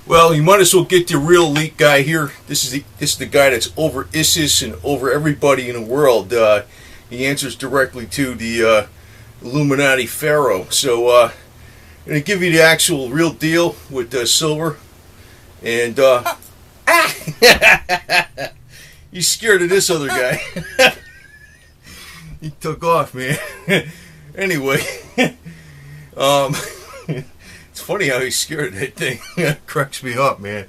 Well, you might as well get the real elite guy here. This is the guy that's over ISIS and over everybody in the world. He answers directly to the Illuminati Pharaoh. So I'm going to give you the actual real deal with silver. And he's scared of this other guy. He took off, man. Anyway, it's funny how he's scared of that thing. It cracks me up, man.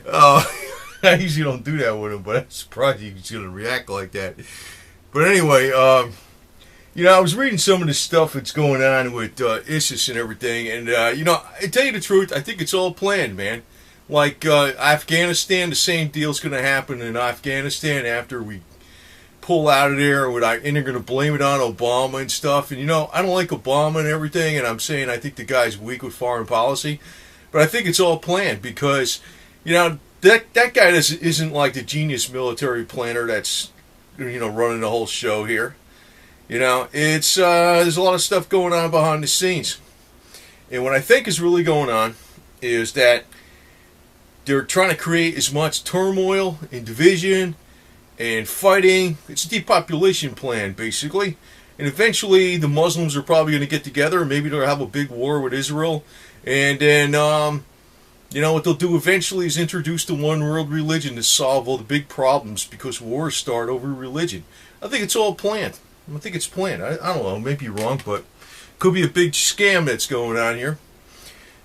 I usually don't do that with him, but I'm surprised he's going to react like that. But anyway, I was reading some of the stuff that's going on with ISIS and everything, and, I tell you the truth, I think it's all planned, man. Like Afghanistan, the same deal's going to happen in Afghanistan after we pull out of there, and they're going to blame it on Obama and stuff. And, I don't like Obama and everything, and I'm saying I think the guy's weak with foreign policy. But I think it's all planned because, that guy isn't like the genius military planner that's, running the whole show here. It's there's a lot of stuff going on behind the scenes. And what I think is really going on is that they're trying to create as much turmoil and division and fighting. It's a depopulation plan, basically. And eventually the Muslims are probably going to get together. Maybe they'll have a big war with Israel. And then, what they'll do eventually is introduce the one world religion to solve all the big problems because wars start over religion. I think it's all planned. I think it's planned. I don't know. Maybe wrong, but could be a big scam that's going on here.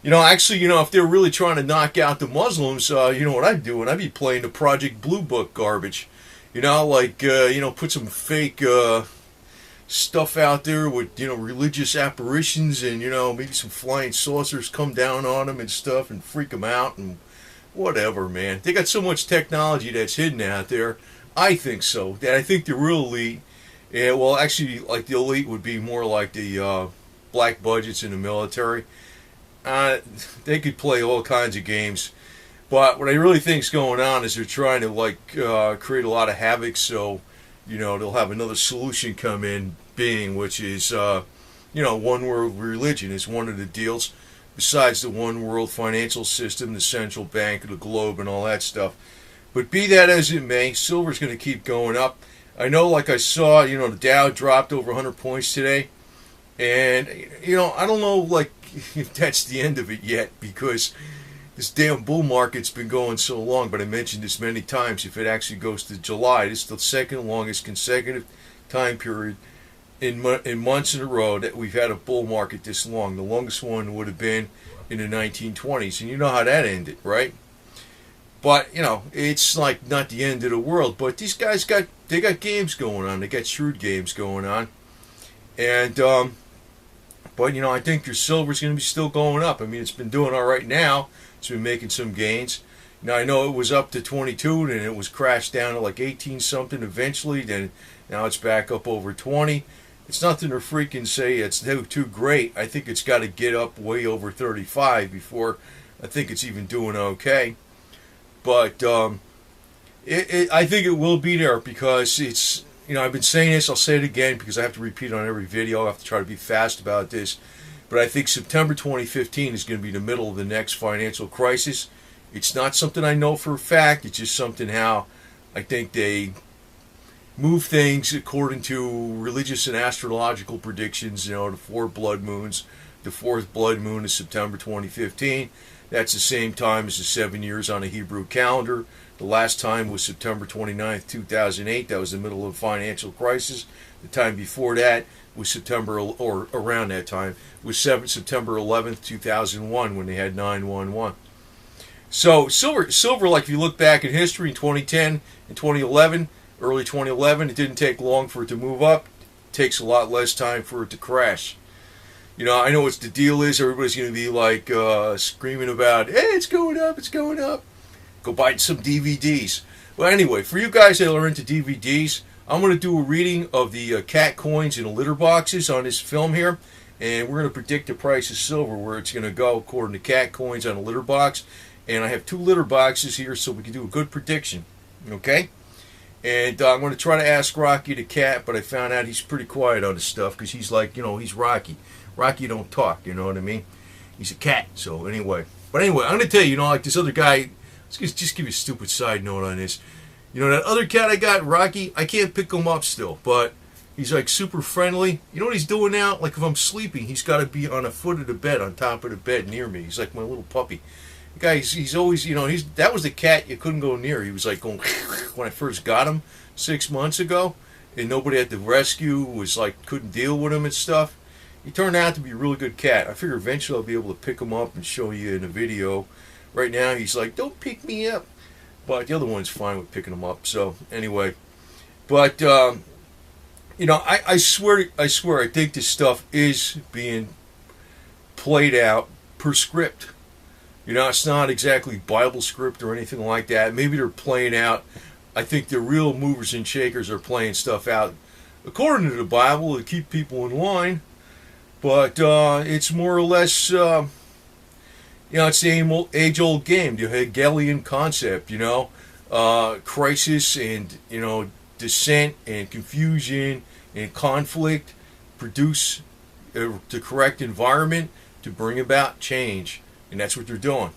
If they're really trying to knock out the Muslims, what I'd do? And I'd be playing the Project Blue Book garbage. Put some fake stuff out there with, religious apparitions and, maybe some flying saucers come down on them and stuff and freak them out and whatever, man. They got so much technology that's hidden out there. I think so. That I think the real elite, the elite would be more like the black budgets in the military. They could play all kinds of games. But what I really think is going on is they're trying to create a lot of havoc, so they'll have another solution come in being, which is one world religion is one of the deals. Besides the one world financial system, the central bank of the globe, and all that stuff. But be that as it may, silver's going to keep going up. I know, like I saw, the Dow dropped over 100 points today, and I don't know if that's the end of it yet because this damn bull market's been going so long, but I mentioned this many times. If it actually goes to July, this is the second longest consecutive time period in months in a row that we've had a bull market this long. The longest one would have been in the 1920s, and you know how that ended, right? But, it's like not the end of the world. But these guys got games going on. They got shrewd games going on. And, but, I think your silver's going to be still going up. I mean, it's been doing all right now. It's been making some gains. Now, I know it was up to 22, and it was crashed down to like 18-something eventually. Then now it's back up over 20. It's nothing to freaking say it's too great. I think it's got to get up way over 35 before I think it's even doing okay. But I think it will be there because it's, I've been saying this, I'll say it again because I have to repeat it on every video. I have to try to be fast about this. But I think September 2015 is going to be the middle of the next financial crisis. It's not something I know for a fact. It's just something how I think they move things according to religious and astrological predictions. The 4 blood moons. The 4th blood moon is September 2015. That's the same time as the 7 years on a Hebrew calendar. The last time was September 29th, 2008. That was the middle of the financial crisis. The time before that was September, or around that time, was September 11th, 2001, when they had 9/11. So silver, like if you look back in history in 2010 and 2011, early 2011, it didn't take long for it to move up. It takes a lot less time for it to crash. I know what the deal is. Everybody's going to be screaming about, hey, it's going up, it's going up. Go buy some DVDs. Well, anyway, for you guys that are into DVDs, I'm going to do a reading of the cat coins in the litter boxes on this film here. And we're going to predict the price of silver, where it's going to go according to cat coins on a litter box. And I have 2 litter boxes here so we can do a good prediction. Okay? And I'm going to try to ask Rocky the cat, but I found out he's pretty quiet on this stuff because he's like, he's Rocky. Rocky don't talk, you know what I mean? He's a cat. So anyway, But anyway, I'm going to tell you, like this other guy, let's just give you a stupid side note on this. That other cat I got, Rocky, I can't pick him up still, but he's like super friendly. You know what he's doing now? Like if I'm sleeping, he's got to be on a foot of the bed, on top of the bed near me. He's like my little puppy. The guy, he's always, that was the cat you couldn't go near. He was like going, when I first got him 6 months ago, and nobody at the rescue was like, couldn't deal with him and stuff. He turned out to be a really good cat. I figure eventually I'll be able to pick him up and show you in a video. Right now he's like, don't pick me up. But the other one's fine with picking him up. So anyway, but I swear I think this stuff is being played out per script. It's not exactly Bible script or anything like that. Maybe they're playing out. I think the real movers and shakers are playing stuff out according to the Bible to keep people in line. But it's more or less, it's the age-old game, the Hegelian concept, crisis and, dissent and confusion and conflict produce the correct environment to bring about change. And that's what they're doing.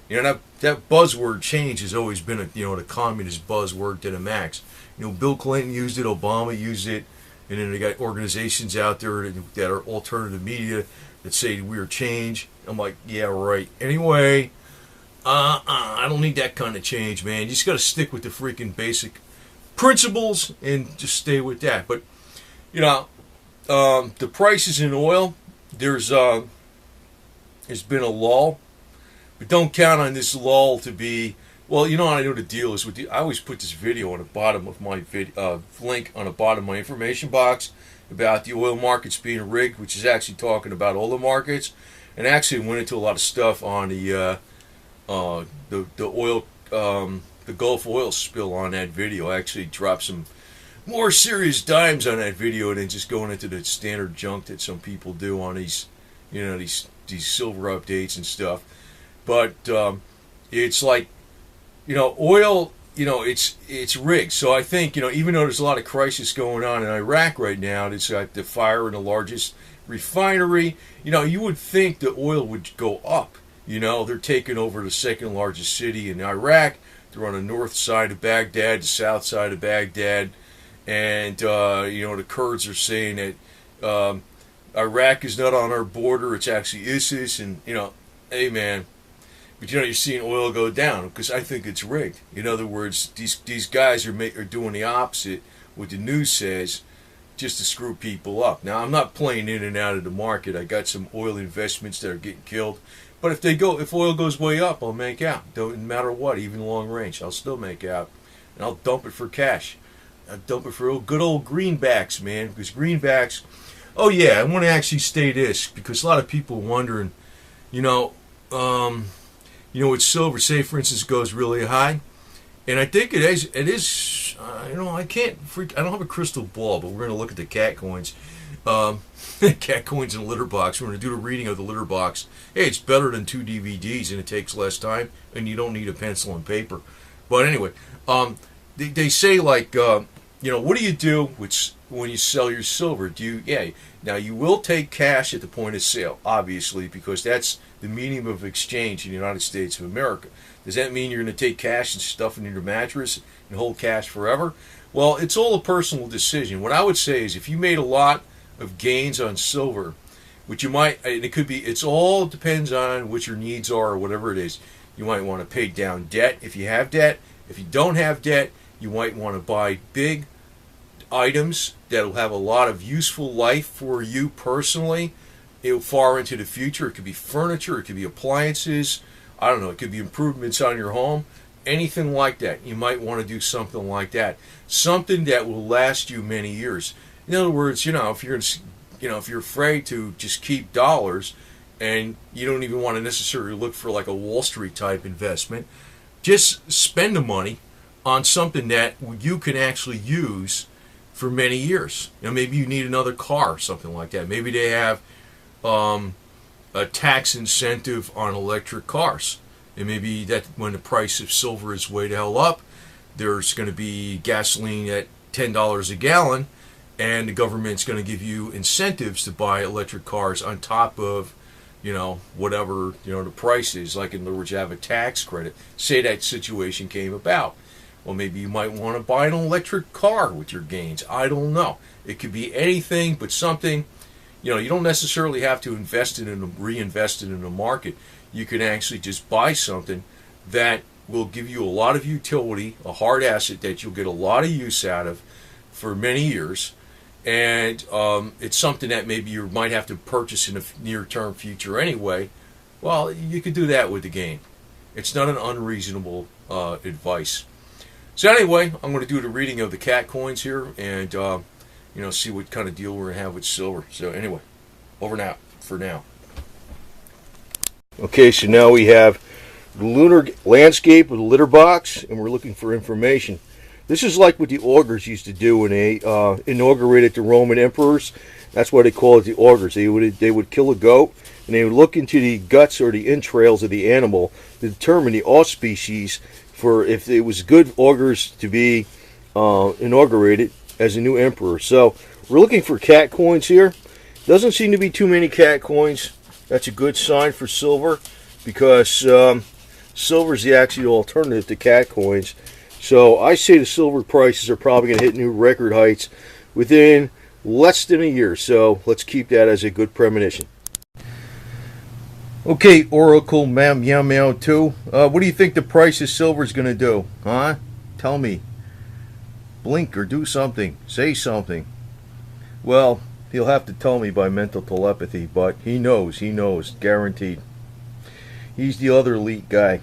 That buzzword change has always been the communist buzzword to the max. Bill Clinton used it, Obama used it, and then they got organizations out there that are alternative media that say we're change. I'm like, yeah, right. Anyway, I don't need that kind of change, man. You just got to stick with the freaking basic principles and just stay with that. But the prices in oil, there's been a lull, but don't count on this lull to be. Well, I know the deal is I always put this video on the bottom of my link on the bottom of my information box about the oil markets being rigged, which is actually talking about all the markets, and actually went into a lot of stuff on the oil, the Gulf oil spill on that video. I actually dropped some more serious dimes on that video than just going into the standard junk that some people do on these, these silver updates and stuff. But it's like, oil, it's rigged. So I think, even though there's a lot of crisis going on in Iraq right now, it's like the fire in the largest refinery, you would think the oil would go up. They're taking over the second largest city in Iraq. They're on the north side of Baghdad, the south side of Baghdad. And, the Kurds are saying that Iraq is not on our border. It's actually ISIS. And, hey, man. But you're seeing oil go down because I think it's rigged. In other words, these guys are doing the opposite what the news says, just to screw people up. Now I'm not playing in and out of the market. I got some oil investments that are getting killed, but if oil goes way up, I'll make out. No matter what, even long range, I'll still make out, and I'll dump it for cash. I'll dump it for good old greenbacks, man. Because greenbacks. Oh yeah, I want to actually say this because a lot of people are wondering, with silver, say for instance, goes really high, and I think it is. I don't have a crystal ball, but we're going to look at the cat coins, cat coins in a litter box. We're going to do a reading of the litter box. Hey, it's better than 2 DVDs, and it takes less time, and you don't need a pencil and paper. But anyway, they say like, what do you do when you sell your silver? Now you will take cash at the point of sale, obviously, because that's the medium of exchange in the United States of America. Does that mean you're going to take cash and stuff it in your mattress and hold cash forever? Well, it's all a personal decision. What I would say is if you made a lot of gains on silver, which you might, and it all depends on what your needs are or whatever it is. You might want to pay down debt if you have debt. If you don't have debt, you might want to buy big items that will have a lot of useful life for you personally far into the future. It could be furniture, it could be appliances, I don't know, it could be improvements on your home, anything like that. You might want to do something like that, something that will last you many years. In other words, if you're afraid to just keep dollars and you don't even want to necessarily look for like a Wall Street type investment, just spend the money on something that you can actually use for many years. Maybe you need another car or something like that. Maybe they have a tax incentive on electric cars, and maybe that when the price of silver is way the hell up, there's going to be gasoline at $10 a gallon, and the government's going to give you incentives to buy electric cars on top of whatever, the price is. Like, in other words, you have a tax credit. Say that situation came about. Well, maybe you might want to buy an electric car with your gains. I don't know. It could be anything but something. You don't necessarily have to reinvest it in the market. You can actually just buy something that will give you a lot of utility, a hard asset that you'll get a lot of use out of for many years. And it's something that maybe you might have to purchase in the near-term future anyway. Well, you could do that with the gain. It's not an unreasonable advice. So anyway, I'm going to do the reading of the cat coins here and, see what kind of deal we're going to have with silver. So anyway, over now, for now. Okay, so now we have the lunar landscape with a litter box, and we're looking for information. This is like what the augurs used to do when they inaugurated the Roman emperors. That's why they call it the augurs. They would kill a goat, and they would look into the guts or the entrails of the animal to determine the auspices for if it was good augurs to be inaugurated as a new emperor. So we're looking for cat coins here. Doesn't seem to be too many cat coins. That's a good sign for silver, because silver is the actual alternative to cat coins. So I say the silver prices are probably going to hit new record heights within less than a year. So let's keep that as a good premonition. Okay, Oracle Meow Meow 2. What do you think the price of silver is going to do? Huh? Tell me. Blink or do something. Say something. Well, he'll have to tell me by mental telepathy, but he knows, guaranteed. He's the other elite guy.